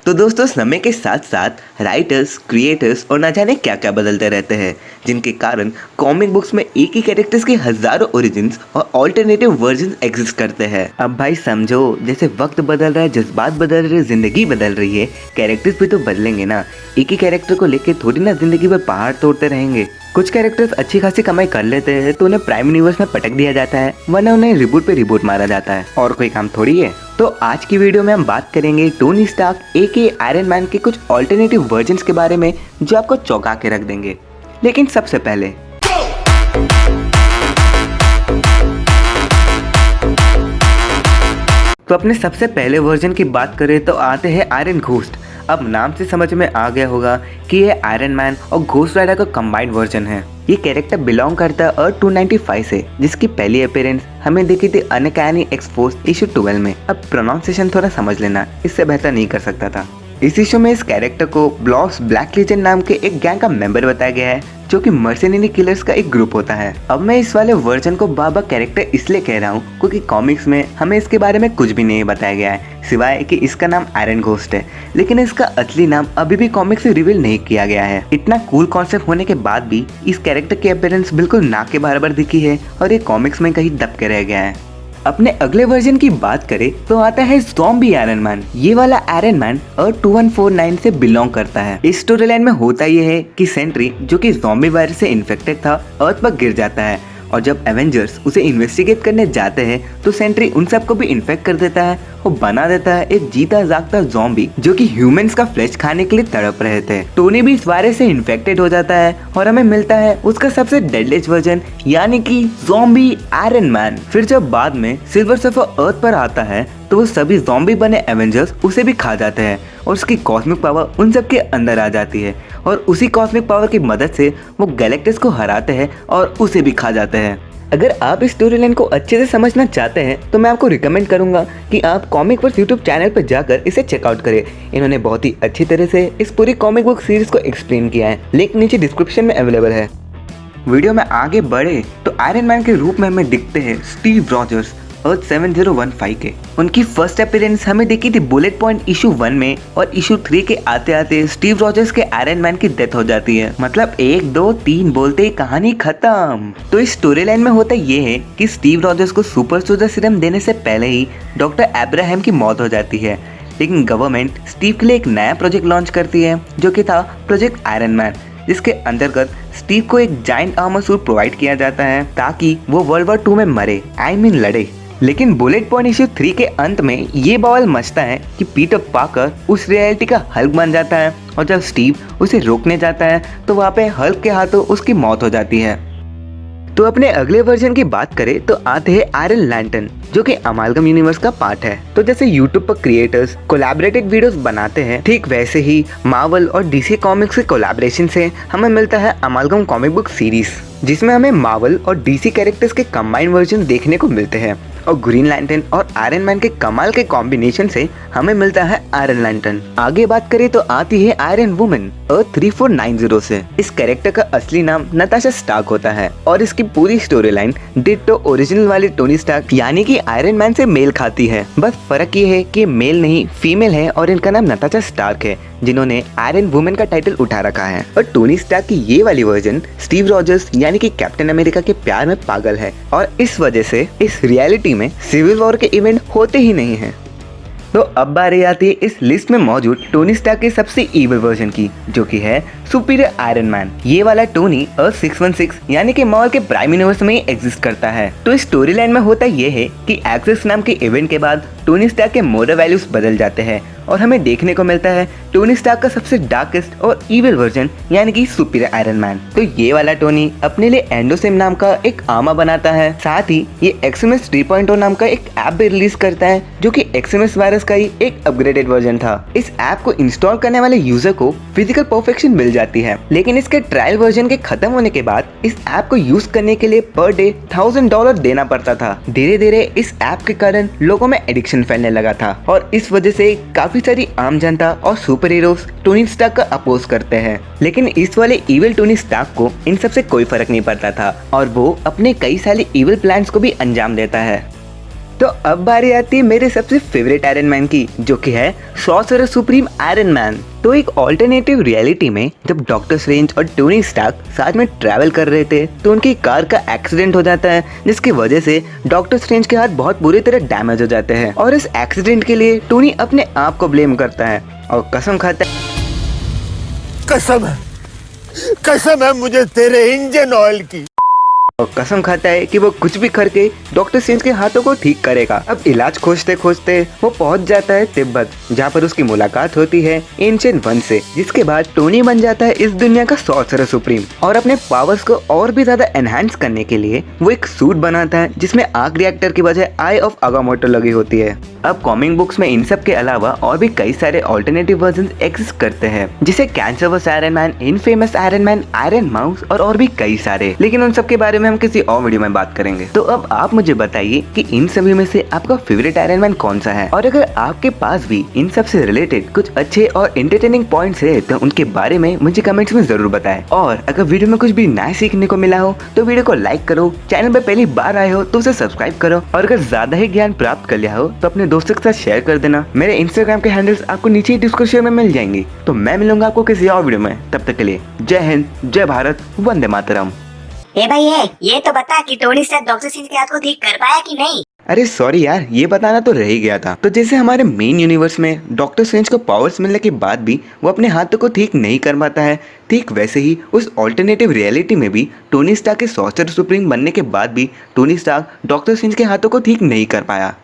तो दोस्तों समय के साथ साथ राइटर्स, क्रिएटर्स और ना जाने क्या क्या बदलते रहते हैं, जिनके कारण कॉमिक बुक्स में एक ही कैरेक्टर्स के हजारों ओरिजिन्स और ऑल्टरनेटिव वर्जन एग्जिस्ट करते हैं। अब भाई समझो, जैसे वक्त बदल रहा है, जज्बात बदल रहे हैं, जिंदगी बदल रही है, कैरेक्टर्स भी तो बदलेंगे ना। एक ही कैरेक्टर को लेके थोड़ी ना जिंदगी भर पहाड़ तोड़ते रहेंगे। कुछ कैरेक्टर्स अच्छी खासी कमाई कर लेते हैं तो उन्हें प्राइम यूनिवर्स में पटक दिया जाता है, वरना उन्हें रिबूट पे रिबूट मारा जाता है, और कोई काम थोड़ी है। तो आज की वीडियो में हम बात करेंगे टोनी स्टार्क एके आयरन मैन के कुछ ऑल्टरनेटिव वर्जन्स के बारे में जो आपको चौंका के रख देंगे। लेकिन सबसे पहले तो अपने सबसे पहले वर्जन की बात करें तो आते हैं आयरन घोस्ट। अब नाम से समझ में आ गया होगा कि ये आयरन मैन और घोस्ट राइडर का कंबाइंड वर्जन है। ये कैरेक्टर बिलोंग करता है अर्थ 295 से, जिसकी पहली अपीयरेंस हमें दिखी थी अनकैनी एक्स-फोर्स इशू 12 में। अब प्रोनाउंसिएशन थोड़ा समझ लेना, इससे बेहतर नहीं कर सकता था। इस इशू में इस कैरेक्टर को ब्लॉक्स ब्लैक लीजेंड नाम के एक गैंग का मेंबर बताया गया है, जो कि मर्सिनिनी किलर्स का एक ग्रुप होता है। अब मैं इस वाले वर्जन को बाबा कैरेक्टर इसलिए कह रहा हूँ क्योंकि कॉमिक्स में हमें इसके बारे में कुछ भी नहीं बताया गया है, सिवाय कि इसका नाम आयरन घोस्ट है। लेकिन इसका असली नाम अभी भी कॉमिक्स से रिवील नहीं किया गया है। इतना कूल कॉन्सेप्ट होने के बाद भी इस कैरेक्टर की अपीयरेंस बिल्कुल नाक के बराबर दिखी है और ये कॉमिक्स में कहीं दब के रह गया है। अपने अगले वर्जन की बात करें तो आता है ज़ॉम्बी आयरन मैन। ये वाला आयरन मैन अर्थ 2149 से बिलोंग करता है। इस स्टोरी लाइन में होता ये है कि सेंट्री, जो कि ज़ॉम्बी वायरस से इन्फेक्टेड था, अर्थ पर गिर जाता है, और जब एवेंजर्स उसे इन्वेस्टिगेट करने जाते हैं तो सेंट्री उन सबको भी इन्फेक्ट कर देता है और बना देता है एक जीता जागता ज़ॉम्बी, जो कि ह्यूमंस का फ्लेश खाने के लिए तड़प रहे थे। टोनी भी इस वायरस से इन्फेक्टेड हो जाता है और हमें मिलता है उसका सबसे डेडलीस्ट वर्जन, यानी कि ज़ॉम्बी आयरन मैन। फिर जब बाद में सिल्वर सर्फर अर्थ पर आता है तो वो सभी ज़ॉम्बी बने एवेंजर्स उसे भी खा जाते हैं और उसकी कॉस्मिक पावर उन सब के अंदर आ जाती है, और उसी कॉस्मिक पावर की मदद से वो गैलेक्टस को हराते हैं और उसे भी खा जाते हैं। अगर आप इस स्टोरी लाइन को अच्छे से समझना चाहते हैं तो मैं आपको रिकमेंड करूंगा कि आप कॉमिक वर्स यूट्यूब चैनल पर जाकर इसे चेकआउट करें। इन्होंने बहुत ही अच्छी तरह से इस पूरी कॉमिक बुक सीरीज को एक्सप्लेन किया है, लिंक नीचे डिस्क्रिप्शन में अवेलेबल है। वीडियो में आगे बढ़े तो आयरन मैन के रूप में हमें दिखते हैं स्टीव रॉजर्स अर्थ 7015 के। उनकी फर्स्ट अपीयरेंस हमें देखी थी बुलेट पॉइंट इशू 1 में, और इशू 3 के आते आते स्टीव रॉजर्स के आयरन मैन की डेथ हो जाती है। मतलब 1 2 3 बोलते ही कहानी खत्म। तो इस स्टोरी लाइन में होता ये है कि स्टीव रॉजर्स को सुपर सोल्जर सीरम देने से पहले ही डॉक्टर अब्राहम की मौत हो जाती है, लेकिन गवर्नमेंट स्टीव के लिए एक नया प्रोजेक्ट लॉन्च करती है, जो कि था प्रोजेक्ट आयरन मैन, जिसके अंतर्गत स्टीव को एक जायंट आर्मर सूट प्रोवाइड किया जाता है ताकि वो वर्ल्ड वॉर 2 में मरे, लड़े। लेकिन बुलेट पॉइंट इशू 3 के अंत में ये बवाल मचता है कि पीटर पार्कर उस रियलिटी का हल्क बन जाता है, और जब स्टीव उसे रोकने जाता है तो वहाँ पे हल्क के हाथों उसकी मौत हो जाती है। तो अपने अगले वर्जन की बात करें तो आते हैं आयरन लैंटर्न, जो कि अमालगम यूनिवर्स का पार्ट है। तो जैसे यूट्यूब पर क्रिएटर्स कोलैबोरेटेड वीडियोस बनाते हैं, ठीक वैसे ही मार्वल और डीसी कॉमिक्स के कोलैबोरेशन से हमें मिलता है अमालगम कॉमिक बुक सीरीज, जिसमें हमें मार्वल और डीसी कैरेक्टर्स के कंबाइंड वर्जन देखने को मिलते हैं, और ग्रीन लैंटर्न और आयरन मैन के कमाल के कॉम्बिनेशन से हमें मिलता है आयरन लैंटर्न। आगे बात करें तो आती है आयरन वुमन अर्थ 3490 से। इस कैरेक्टर का असली नाम नताशा स्टार्क होता है, और इसकी पूरी स्टोरी लाइन डिट्टो ओरिजिनल वाले टोनी स्टार्क यानी कि आयरन मैन से मेल खाती है। बस फर्क ये है कि मेल नहीं फीमेल है, और इनका नाम नताशा स्टार्क है, जिन्होंने आयरन वुमन का टाइटल उठा रखा है। और टोनी स्टार्क की ये वाली वर्जन स्टीव रॉजर्स यानी कि कैप्टन अमेरिका के प्यार में पागल है, और इस वजह से इस रियलिटी में सिविल वॉर के इवेंट होते ही नहीं हैं। तो अब बारी आती है इस लिस्ट में मौजूद टोनी स्टार्क के सबसे इविल वर्जन की, जो कि है सुपीरियर आयरन मैन। ये वाला टोनी अर्थ 616 यानी कि मार्वल के प्राइम यूनिवर्स में एग्जिस्ट करता है। तो इस स्टोरी लाइन में होता ये है कि एक्सिस नाम के इवेंट के बाद टोनी स्टार्क के मोरल वैल्यूज बदल जाते हैं, और हमें देखने को मिलता है टोनी स्टार्क का सबसे डार्केस्ट और इविल वर्जन यानी कि सुपीरियर आयरन मैन। तो ये वाला टोनी अपने लिए एंडोसिम नाम का एक आर्मर बनाता है, साथ ही ये एक्सएमएस 3.0 नाम का एक ऐप भी रिलीज करता है, जो कि एक्सएमएस वायरस का ही एक अपग्रेडेड वर्जन था। इस ऐप को इंस्टॉल करने वाले यूजर को फिजिकल परफेक्शन मिल जाती है, लेकिन इसके ट्रायल वर्जन के खत्म होने के बाद इस ऐप को यूज करने के लिए पर डे $1000 देना पड़ता था। धीरे धीरे इस ऐप के कारण लोगों में एडिक्शन फैलने लगा था, और इस वजह से काफी सारी आम जनता और सुपर हीरोज टोनी स्टार्क का अपोज करते हैं। लेकिन इस वाले इविल टोनी स्टार्क को इन सब से कोई फर्क नहीं पड़ता था, और वो अपने कई सारे इविल प्लान्स को भी अंजाम देता है। तो अब बारी आती है मेरे सबसे फेवरेट आयरन मैन की, जो कि है सॉर्सरर सुप्रीम आयरन मैन। तो एक ऑल्टरनेटिव रियलिटी में जब डॉक्टर स्ट्रेंज और टोनी स्टार्क साथ में ट्रैवल कर रहे थे तो उनकी कार का एक्सीडेंट हो जाता है, जिसकी वजह से डॉक्टर स्ट्रेंज के हाथ बहुत बुरी तरह डैमेज हो जाते हैं। और इस एक्सीडेंट के लिए टोनी अपने आप को ब्लेम करता है और कसम खाता है, कसम है मुझे तेरे इंजन ऑयल की। और कसम खाता है कि वो कुछ भी करके डॉक्टर स्ट्रेंज के हाथों को ठीक करेगा। अब इलाज खोजते खोजते वो पहुंच जाता है तिब्बत, जहां पर उसकी मुलाकात होती है एंशिएंट वन से, जिसके बाद टोनी बन जाता है इस दुनिया का सॉर्सरर सुप्रीम। और अपने पावर्स को और भी ज्यादा एनहांस करने के लिए वो एक सूट बनाता है जिसमें आर्क रिएक्टर की बजाय आई ऑफ अगामोटो लगी होती है। अब कॉमिक बुक्स में इन सब के अलावा और भी कई सारे ऑल्टरनेटिव वर्जन एग्जिस्ट करते हैं, जिसे cancerous iron man, infamous iron man, iron mouse और भी कई सारे, लेकिन उन सब के बारे में हम किसी और वीडियो में बात करेंगे। तो अब आप मुझे बताइए कि इन सभी में से आपका फेवरेट आयरन मैन कौन सा है, और अगर आपके पास भी इन सब से रिलेटेड कुछ अच्छे और एंटरटेनिंग पॉइंट्स है तो उनके बारे में मुझे कमेंट्स में जरूर बताएं। और अगर वीडियो में कुछ भी नया सीखने को मिला हो तो वीडियो को लाइक करो, चैनल पे पहली बार आए हो तो उसे सब्सक्राइब करो, और अगर ज्यादा ही ज्ञान प्राप्त कर लिया हो तो अपने दोस्तों के साथ शेयर कर देना। मेरे इंस्टाग्राम के हैंडल्स आपको नीचे डिस्क्रिप्शन में मिल जाएंगी। तो मैं मिलूंगा आपको किसी और वीडियो में, तब तक के लिए जय हिंद, जय भारत, वंदे मातरम। ए भाई ये तो बता कि टोनी स्टार्क डॉक्टर स्ट्रेंज के हाथ को ठीक कर पाया कि नहीं? अरे सॉरी यार, ये बताना तो रह ही गया था। तो जैसे हमारे मेन यूनिवर्स में डॉक्टर स्ट्रेंज को पावर्स मिलने के बाद भी वो अपने हाथों को ठीक नहीं कर पाता है, ठीक वैसे ही उस ऑल्टरनेटिव रियलिटी में भी टोनी स्टार्क के सॉर्सरर सुप्रीम बनने के बाद भी टोनी स्टार्क डॉक्टर स्ट्रेंज के हाथों को ठीक नहीं कर पाया।